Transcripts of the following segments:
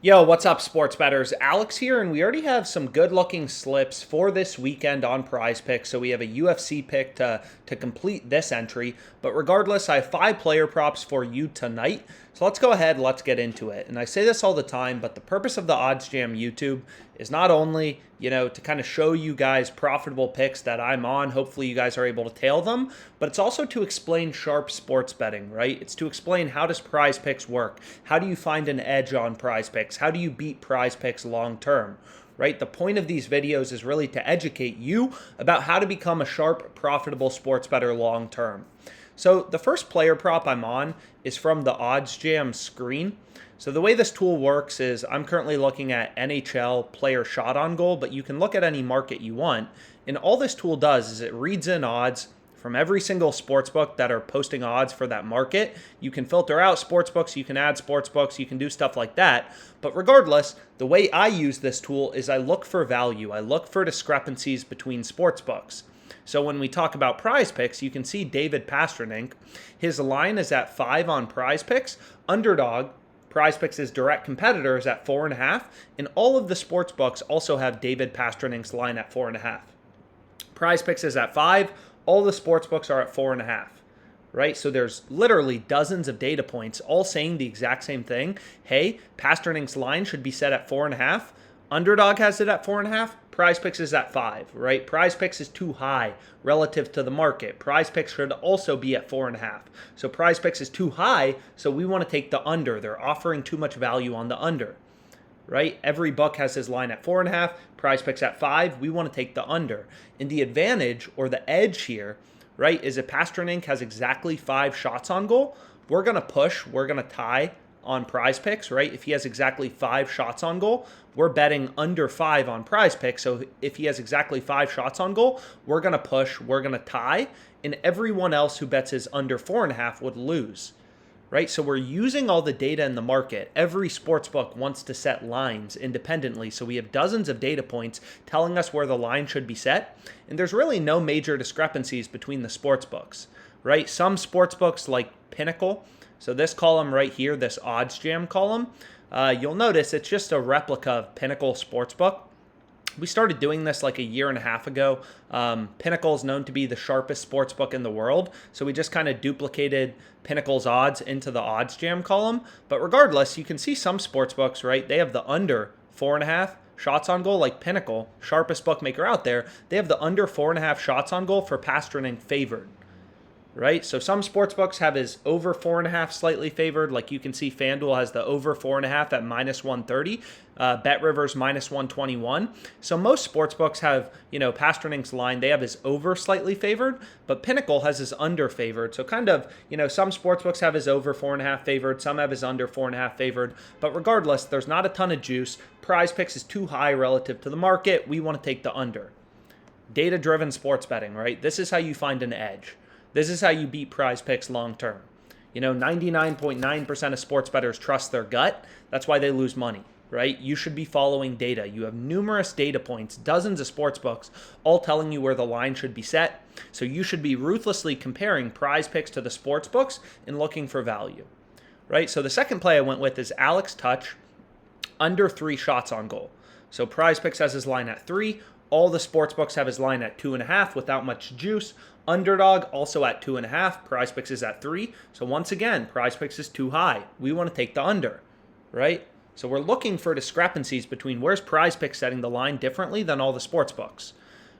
Yo, what's up, sports bettors? Alex here, and we already have some good-looking slips for this weekend on PrizePicks. So we have a UFC pick to complete this entry. But regardless, I have 5 player props for you tonight. So let's go ahead, let's get into it. And I say this all the time, but the purpose of the Odds Jam YouTube is not only, to kind of show you guys profitable picks that I'm on. Hopefully you guys are able to tail them, but it's also to explain sharp sports betting, right? It's to explain how does PrizePicks work? How do you find an edge on PrizePicks? How do you beat PrizePicks long term? Right? The point of these videos is really to educate you about how to become a sharp, profitable sports bettor long term. So the first player prop I'm on is from the Odds Jam screen. So the way this tool works is I'm currently looking at NHL player shot on goal, but you can look at any market you want. And all this tool does is it reads in odds from every single sportsbook that are posting odds for that market. You can filter out sportsbooks, you can add sportsbooks, you can do stuff like that. But regardless, the way I use this tool is I look for value. I look for discrepancies between sportsbooks. So when we talk about PrizePicks, you can see David Pastrnak. His line is at 5 on PrizePicks. Underdog, PrizePicks' direct competitor, is at 4.5. And all of the sportsbooks also have David Pastrnak's line at 4.5. PrizePicks is at 5. All the sportsbooks are at 4.5. Right? So there's literally dozens of data points all saying the exact same thing. Hey, Pasternak's line should be set at 4.5. Underdog has it at 4.5. PrizePicks is at 5, right? PrizePicks is too high relative to the market. PrizePicks should also be at 4.5. So PrizePicks is too high, so we want to take the under. They're offering too much value on the under, right? Every book has his line at 4.5. PrizePicks at 5. We want to take the under. And the advantage or the edge here, right, is if Pastrnak has exactly 5 shots on goal, we're going to push, we're going to tie on PrizePicks, right? If he has exactly 5 shots on goal, we're betting under 5 on PrizePicks. So if he has exactly 5 shots on goal, we're going to push, we're going to tie, and everyone else who bets his under 4.5 would lose, right? So we're using all the data in the market. Every sportsbook wants to set lines independently. So we have dozens of data points telling us where the line should be set. And there's really no major discrepancies between the sportsbooks, right? Some sportsbooks like Pinnacle, so this column right here, this Odds Jam column, you'll notice it's just a replica of Pinnacle Sportsbook. We started doing this like a year and a half ago. Pinnacle is known to be the sharpest sportsbook in the world, so we just kind of duplicated Pinnacle's odds into the Odds Jam column. But regardless, you can see some sportsbooks, right? They have the under 4.5 shots on goal, like Pinnacle, sharpest bookmaker out there. They have the under 4.5 shots on goal for Pastrnak favored. Right? So some sportsbooks have his over 4.5 slightly favored. Like you can see FanDuel has the over 4.5 at minus 130. BetRivers minus 121. So most sportsbooks have, Pasternak's line, they have his over slightly favored, but Pinnacle has his under favored. So kind of, some sportsbooks have his over 4.5 favored, some have his under 4.5 favored. But regardless, there's not a ton of juice. PrizePicks is too high relative to the market. We want to take the under. Data-driven sports betting, right? This is how you find an edge. This is how you beat PrizePicks long term. 99.9% of sports bettors trust their gut. That's why they lose money, right? You should be following data. You have numerous data points, dozens of sports books, all telling you where the line should be set. So you should be ruthlessly comparing PrizePicks to the sports books and looking for value, right? So the second play I went with is Alex Touch, under 3 shots on goal. So PrizePicks has his line at 3. All the sports books have his line at 2.5 without much juice. Underdog also at 2.5. PrizePicks is at 3. So once again, PrizePicks is too high. We want to take the under, right? So we're looking for discrepancies between where's PrizePicks setting the line differently than all the sports books.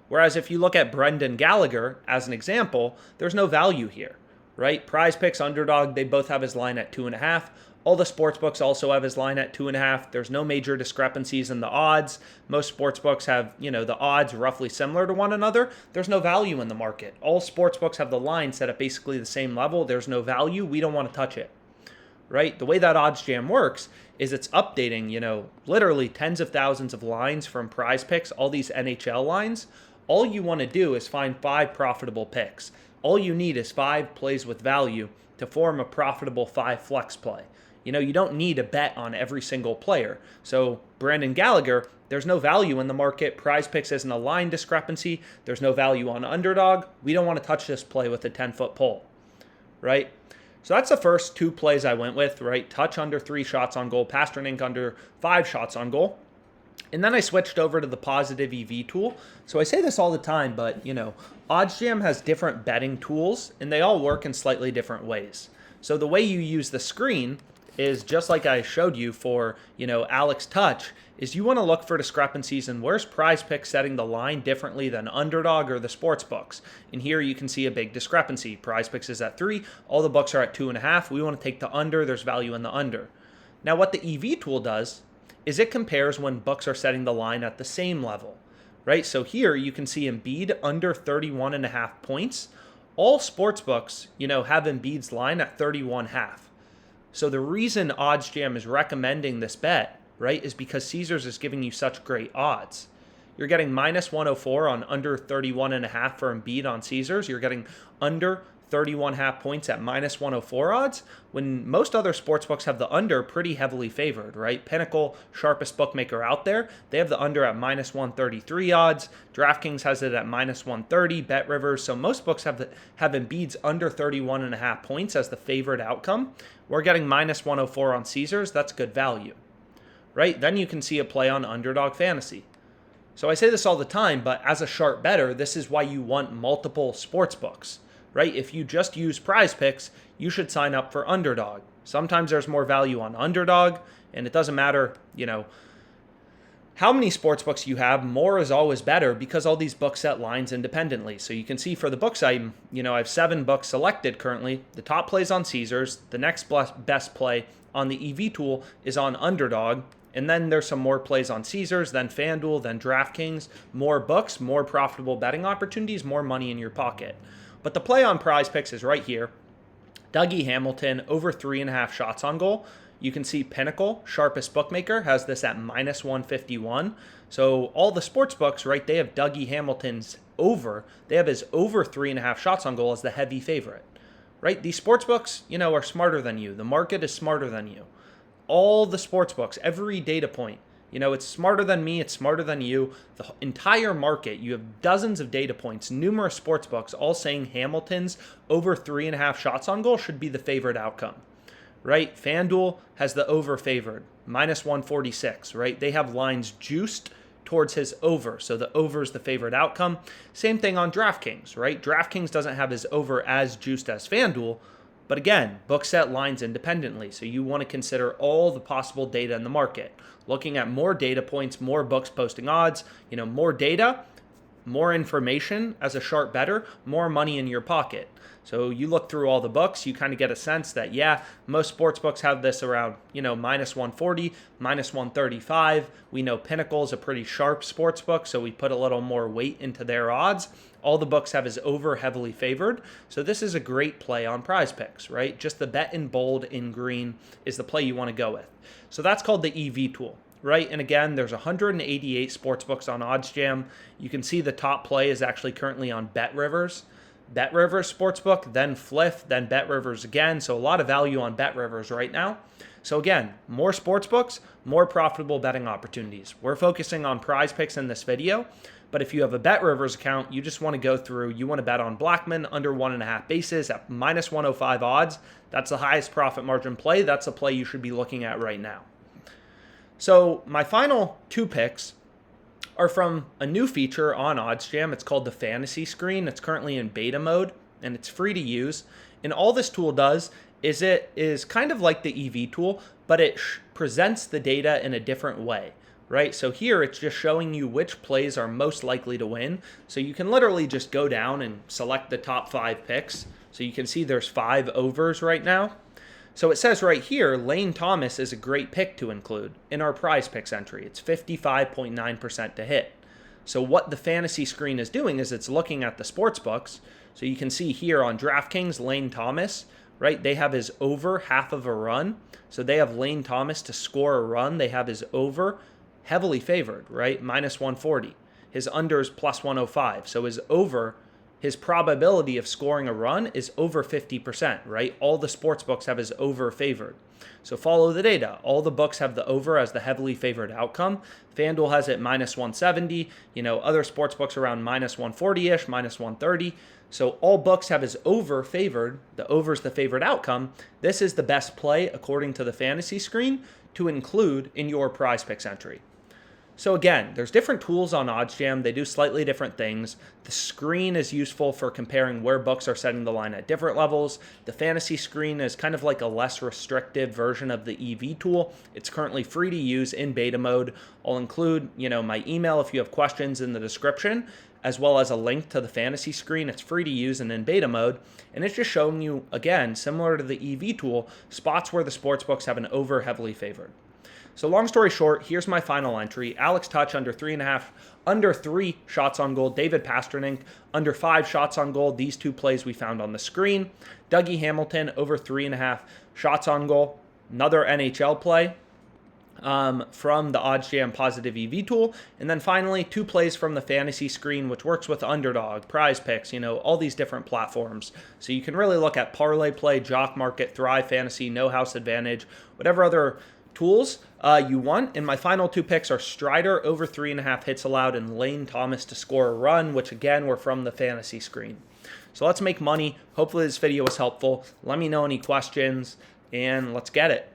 Whereas if you look at Brendan Gallagher as an example, there's no value here, right? PrizePicks, Underdog, they both have his line at 2.5. All the sportsbooks also have his line at 2.5. There's no major discrepancies in the odds. Most sportsbooks have, the odds roughly similar to one another. There's no value in the market. All sportsbooks have the line set at basically the same level. There's no value. We don't want to touch it, right? The way that Odds Jam works is it's updating, literally tens of thousands of lines from PrizePicks, all these NHL lines. All you want to do is find 5 profitable picks. All you need is 5 plays with value to form a profitable 5 flex play. You don't need a bet on every single player. So Brandon Gallagher, there's no value in the market. PrizePicks isn't a line discrepancy. There's no value on Underdog. We don't want to touch this play with a 10-foot pole, right? So that's the first two plays I went with, right? Touch under 3 shots on goal, Pasternak under 5 shots on goal. And then I switched over to the positive EV tool. So I say this all the time, but OddsJam has different betting tools and they all work in slightly different ways. So the way you use the screen is just like I showed you for, Alex Touch, is you want to look for discrepancies in where's PrizePicks setting the line differently than Underdog or the sports books. And here you can see a big discrepancy. PrizePicks is at 3, all the books are at 2.5. We want to take the under, there's value in the under. Now what the EV tool does is it compares when books are setting the line at the same level, right? So here you can see Embiid under 31.5 points. All sports books, have Embiid's line at 31.5. So the reason OddsJam is recommending this bet, right, is because Caesars is giving you such great odds. You're getting -104 on under 31.5 for Embiid on Caesars. You're getting under 31.5 points at -104 odds, when most other sportsbooks have the under pretty heavily favored, right? Pinnacle, sharpest bookmaker out there, they have the under at -133 odds. DraftKings has it at -130, BetRivers. So most books have Embiid's under 31.5 points as the favored outcome. We're getting -104 on Caesars. That's good value, right? Then you can see a play on Underdog Fantasy. So I say this all the time, but as a sharp bettor, this is why you want multiple sports books. Right? If you just use PrizePicks, you should sign up for Underdog. Sometimes there's more value on Underdog, and it doesn't matter, how many sports books you have, more is always better because all these books set lines independently. So you can see for the books I have 7 books selected currently. The top plays on Caesars. The next best play on the EV tool is on Underdog. And then there's some more plays on Caesars, then FanDuel, then DraftKings. More books, more profitable betting opportunities, more money in your pocket. But the play on PrizePicks is right here. Dougie Hamilton over 3.5 shots on goal. You can see Pinnacle, sharpest bookmaker, has this at -151. So all the sports books, right, they have Dougie Hamilton's over. They have his over 3.5 shots on goal as the heavy favorite, right? These sports books, are smarter than you. The market is smarter than you. All the sports books, every data point, it's smarter than me, it's smarter than you. The entire market, you have dozens of data points, numerous sports books, all saying Hamilton's over 3.5 shots on goal should be the favorite outcome, right? FanDuel has the over favored, -146, right? They have lines juiced towards his over, so the over is the favorite outcome. Same thing on DraftKings, right? DraftKings doesn't have his over as juiced as FanDuel, but again, book set lines independently, so you want to consider all the possible data in the market. Looking at more data points, more books posting odds, more data, more information as a sharp bettor, more money in your pocket. So you look through all the books, you kind of get a sense that, most sports books have this around, -140, -135. We know Pinnacle is a pretty sharp sports book, so we put a little more weight into their odds. All the books have his over heavily favored. So this is a great play on PrizePicks, right? Just the bet in bold in green is the play you want to go with. So that's called the EV tool, right? And again, there's 188 sports books on OddsJam. You can see the top play is actually currently on BetRivers. BetRivers Sportsbook, then Fliff, then BetRivers again. So a lot of value on BetRivers right now. So again, more sportsbooks, more profitable betting opportunities. We're focusing on PrizePicks in this video, but if you have a BetRivers account, you just want to go through, you want to bet on Blackman under 1.5 bases at -105 odds. That's the highest profit margin play. That's a play you should be looking at right now. So my final 2 picks are from a new feature on OddsJam. It's called the Fantasy Screen. It's currently in beta mode, and it's free to use. And all this tool does is it is kind of like the EV tool, but it presents the data in a different way, right? So here it's just showing you which plays are most likely to win. So you can literally just go down and select the top 5 picks. So you can see there's 5 overs right now. So it says right here, Lane Thomas is a great pick to include in our PrizePicks entry. It's 55.9% to hit. So what the fantasy screen is doing is it's looking at the sports books. So you can see here on DraftKings, Lane Thomas, right? They have his over half of a run. So they have Lane Thomas to score a run. They have his over heavily favored, right? -140. His under is +105. So his over, his probability of scoring a run is over 50%, right? All the sports books have his over favored. So follow the data. All the books have the over as the heavily favored outcome. FanDuel has it minus 170. Other sports books around minus 140-ish, minus 130. So all books have as over favored. The over is the favored outcome. This is the best play according to the fantasy screen to include in your PrizePicks entry. So again, there's different tools on OddsJam. They do slightly different things. The screen is useful for comparing where books are setting the line at different levels. The fantasy screen is kind of like a less restrictive version of the EV tool. It's currently free to use in beta mode. I'll include, my email if you have questions in the description, as well as a link to the fantasy screen. It's free to use and in beta mode. And it's just showing you, again, similar to the EV tool, spots where the sportsbooks have an over heavily favored. So long story short, here's my final entry. Alex Touch under 3.5, under 3 shots on goal. David Pastrnak under 5 shots on goal. These two plays we found on the screen. Dougie Hamilton over 3.5 shots on goal. Another NHL play from the OddsJam Positive EV tool. And then finally, 2 plays from the fantasy screen, which works with Underdog, PrizePicks, all these different platforms. So you can really look at Parlay Play, Jock Market, Thrive Fantasy, No House Advantage, whatever other tools you want. And my final 2 picks are Strider over 3.5 hits allowed and Lane Thomas to score a run, which again were from the fantasy screen. So let's make money. Hopefully this video was helpful. Let me know any questions and let's get it.